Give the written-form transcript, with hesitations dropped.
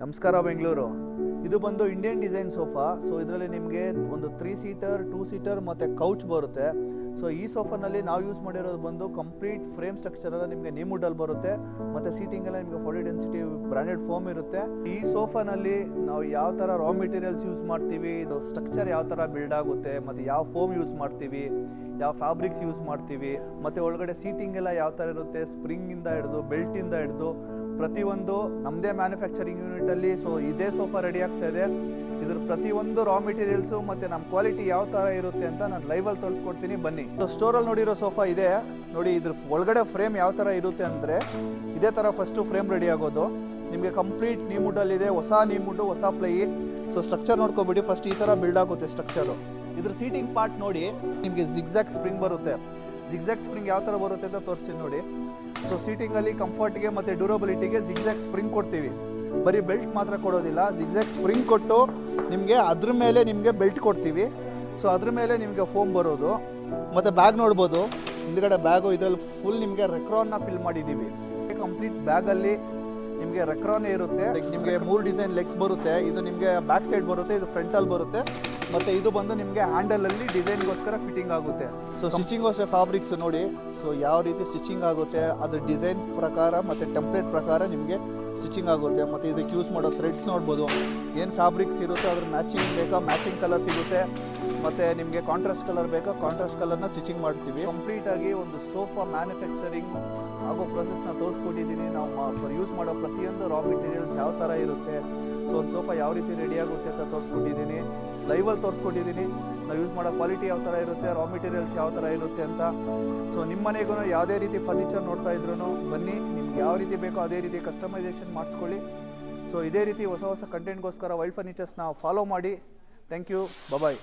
ನಮಸ್ಕಾರ ಬೆಂಗಳೂರು. ಇದು ಬಂದು ಇಂಡಿಯನ್ ಡಿಸೈನ್ ಸೋಫಾ. ಸೊ ಇದರಲ್ಲಿ ನಿಮಗೆ ಒಂದು 3 ಸೀಟರ್ 2 ಸೀಟರ್ ಮತ್ತು ಕೌಚ್ ಬರುತ್ತೆ. ಸೊ ಈ ಸೋಫಾನಲ್ಲಿ ನಾವು ಯೂಸ್ ಮಾಡಿರೋದು ಬಂದು ಕಂಪ್ಲೀಟ್ ಫ್ರೇಮ್ ಸ್ಟ್ರಕ್ಚರ್ ಎಲ್ಲ ನಿಮಗೆ ನೀಮುಡ್ಡಲ್ಲಿ ಬರುತ್ತೆ. ಮತ್ತು ಸೀಟಿಂಗ್ ಎಲ್ಲ ನಿಮಗೆ 40 ಡೆನ್ಸಿಟಿ ಬ್ರಾಂಡೆಡ್ ಫೋಮ್ ಇರುತ್ತೆ. ಈ ಸೋಫಾನಲ್ಲಿ ನಾವು ಯಾವ ಥರ ರಾ ಮೆಟೀರಿಯಲ್ಸ್ ಯೂಸ್ ಮಾಡ್ತೀವಿ, ಇದು ಸ್ಟ್ರಕ್ಚರ್ ಯಾವ ಥರ ಬಿಲ್ಡ್ ಆಗುತ್ತೆ, ಮತ್ತು ಯಾವ ಫೋಮ್ ಯೂಸ್ ಮಾಡ್ತೀವಿ, ಯಾವ ಫ್ಯಾಬ್ರಿಕ್ಸ್ ಯೂಸ್ ಮಾಡ್ತೀವಿ, ಮತ್ತು ಒಳಗಡೆ ಸೀಟಿಂಗ್ ಎಲ್ಲ ಯಾವ ಥರ ಇರುತ್ತೆ, ಸ್ಪ್ರಿಂಗಿಂದ ಹಿಡಿದು ಬೆಲ್ಟಿಂದ ಹಿಡಿದು ಪ್ರತಿಯೊಂದು ನಮ್ಮದೇ ಮ್ಯಾನುಫ್ಯಾಕ್ಚರಿಂಗ್ ಯೂನಿಟಲ್ಲಿ. ಸೊ ಇದೇ ಸೋಫಾ ರೆಡಿ ಆಗ್ತಾ ಇದೆ. ಇದ್ರ ಪ್ರತಿಯೊಂದು ರಾ ಮೆಟೀರಿಯಲ್ಸು ಮತ್ತು ನಮ್ಮ ಕ್ವಾಲಿಟಿ ಯಾವ ಥರ ಇರುತ್ತೆ ಅಂತ ನಾನು ಲೈವಲ್ಲಿ ತೋರಿಸ್ಕೊಡ್ತೀನಿ, ಬನ್ನಿ. ಸ್ಟೋರಲ್ಲಿ ನೋಡಿರೋ ಸೋಫಾ ಇದೆ ನೋಡಿ. ಇದ್ರ ಒಳಗಡೆ ಫ್ರೇಮ್ ಯಾವ ಥರ ಇರುತ್ತೆ ಅಂದರೆ ಇದೇ ಥರ ಫಸ್ಟು ಫ್ರೇಮ್ ರೆಡಿ ಆಗೋದು. ನಿಮಗೆ ಕಂಪ್ಲೀಟ್ ನೀಮುಡ್ಡಲ್ಲಿದೆ, ಹೊಸ ನೀಮುಡ್ಡು, ಹೊಸ ಪ್ಲೈ. ಸೊ ಸ್ಟ್ರಕ್ಚರ್ ನೋಡ್ಕೊಬಿಡಿ, ಫಸ್ಟ್ ಈ ಥರ ಬಿಲ್ಡ್ ಆಗುತ್ತೆ ಸ್ಟ್ರಕ್ಚರು. ಇದ್ರ ಸೀಟಿಂಗ್ ಪಾರ್ಟ್ ನೋಡಿ, ನಿಮಗೆ ಜಿಗ್ಜಾಗ್ ಸ್ಪ್ರಿಂಗ್ ಬರುತ್ತೆ. ಜಿಗ್ಜಾಗ್ ಸ್ಪ್ರಿಂಗ್ ಯಾವ ಥರ ಬರುತ್ತೆ ಅಂತ ತೋರಿಸ್ತೀನಿ ನೋಡಿ. ಸೊ ಸೀಟಿಂಗಲ್ಲಿ ಕಂಫರ್ಟ್ಗೆ ಮತ್ತು ಡ್ಯೂರಬಿಲಿಟಿಗೆ ಜಿಗ್ಜಾಗ್ ಸ್ಪ್ರಿಂಗ್ ಕೊಡ್ತೀವಿ. ಬರೀ ಬೆಲ್ಟ್ ಮಾತ್ರ ಕೊಡೋದಿಲ್ಲ, ಜಿಗ್ಜಾಗ್ ಸ್ಪ್ರಿಂಗ್ ಕೊಟ್ಟು ನಿಮಗೆ ಅದ್ರ ಮೇಲೆ ನಿಮಗೆ ಬೆಲ್ಟ್ ಕೊಡ್ತೀವಿ. ಸೊ ಅದ್ರ ಮೇಲೆ ನಿಮಗೆ ಫೋಮ್ ಬರೋದು. ಮತ್ತು ಬ್ಯಾಗ್ ನೋಡ್ಬೋದು, ಹಿಂದ್ಗಡೆ ಬ್ಯಾಗು ಇದರಲ್ಲಿ ಫುಲ್ ನಿಮಗೆ ರೆಕ್ರಾನ್ನ ಫಿಲ್ ಮಾಡಿದ್ದೀವಿ. ಕಂಪ್ಲೀಟ್ ಬ್ಯಾಗಲ್ಲಿ ನಿಮಗೆ ರೆಕ್ರಾನೇ ಇರುತ್ತೆ. ನಿಮಗೆ 3 ಡಿಸೈನ್ ಲೆಗ್ಸ್ ಬರುತ್ತೆ. ಇದು ನಿಮಗೆ ಬ್ಯಾಕ್ ಸೈಡ್ ಬರುತ್ತೆ, ಇದು ಫ್ರಂಟಲ್ಲಿ ಬರುತ್ತೆ. ಮತ್ತು ಇದು ಬಂದು ನಿಮಗೆ ಹ್ಯಾಂಡಲಲ್ಲಿ ಡಿಸೈನ್ಗೋಸ್ಕರ ಫಿಟ್ಟಿಂಗ್ ಆಗುತ್ತೆ. ಸೊ ಸ್ಟಿಚಿಂಗೋಸ್ಕರ ಫ್ಯಾಬ್ರಿಕ್ಸ್ ನೋಡಿ, ಸೊ ಯಾವ ರೀತಿ ಸ್ಟಿಚಿಂಗ್ ಆಗುತ್ತೆ ಅದ್ರ ಡಿಸೈನ್ ಪ್ರಕಾರ ಮತ್ತು ಟೆಂಪ್ಲೇಟ್ ಪ್ರಕಾರ ನಿಮಗೆ ಸ್ಟಿಚಿಂಗ್ ಆಗುತ್ತೆ. ಮತ್ತು ಇದಕ್ಕೆ ಯೂಸ್ ಮಾಡೋ ಥ್ರೆಡ್ಸ್ ನೋಡ್ಬೋದು, ಏನು ಫ್ಯಾಬ್ರಿಕ್ಸ್ ಇರುತ್ತೆ ಅದ್ರ ಮ್ಯಾಚಿಂಗ್ ಬೇಕಾ ಮ್ಯಾಚಿಂಗ್ ಕಲರ್ ಸಿಗುತ್ತೆ. ಮತ್ತು ನಿಮಗೆ ಕಾಂಟ್ರಾಸ್ಟ್ ಕಲರ್ ಬೇಕಾ ಕಾಂಟ್ರಾಸ್ಟ್ ಕಲರ್ನ ಸ್ಟಿಚಿಂಗ್ ಮಾಡ್ತೀವಿ. ಕಂಪ್ಲೀಟಾಗಿ ಒಂದು ಸೋಫಾ ಮ್ಯಾನುಫ್ಯಾಕ್ಚರಿಂಗ್ ಆಗೋ ಪ್ರೊಸೆಸ್ನ ತೋರಿಸ್ಕೊಟ್ಟಿದ್ದೀನಿ. ನಾವು ಯೂಸ್ ಮಾಡೋ ಪ್ರತಿಯೊಂದು ರಾ ಮೆಟೀರಿಯಲ್ಸ್ ಯಾವ ಥರ ಇರುತ್ತೆ, ಸೊ ಒಂದು ಸೋಫಾ ಯಾವ ರೀತಿ ರೆಡಿ ಆಗುತ್ತೆ ಅಂತ ತೋರಿಸ್ಕೊಟ್ಟಿದ್ದೀನಿ, ಲೈವಲ್ಲಿ ತೋರಿಸ್ಕೊಟ್ಟಿದ್ದೀನಿ. ನಾವು ಯೂಸ್ ಮಾಡೋ ಕ್ವಾಲಿಟಿ ಯಾವ ಥರ ಇರುತ್ತೆ, ರಾ ಮೆಟೀರಿಯಲ್ಸ್ ಯಾವ ಥರ ಇರುತ್ತೆ ಅಂತ. ಸೊ ನಿಮ್ಮ ಮನೆಗೂ ಯಾವುದೇ ರೀತಿ ಫರ್ನಿಚರ್ ನೋಡ್ತಾ ಇದ್ರೂ ಬನ್ನಿ, ನಿಮ್ಗೆ ಯಾವ ರೀತಿ ಬೇಕೋ ಅದೇ ರೀತಿ ಕಸ್ಟಮೈಸೇಷನ್ ಮಾಡಿಸ್ಕೊಳ್ಳಿ. ಸೊ ಇದೇ ರೀತಿ ಹೊಸ ಹೊಸ ಕಂಟೆಂಟ್ಗೋಸ್ಕರ ವೈಲ್ಡ್ ಫರ್ನಿಚರ್ಸ್ನ ಫಾಲೋ ಮಾಡಿ. Thank you, bye.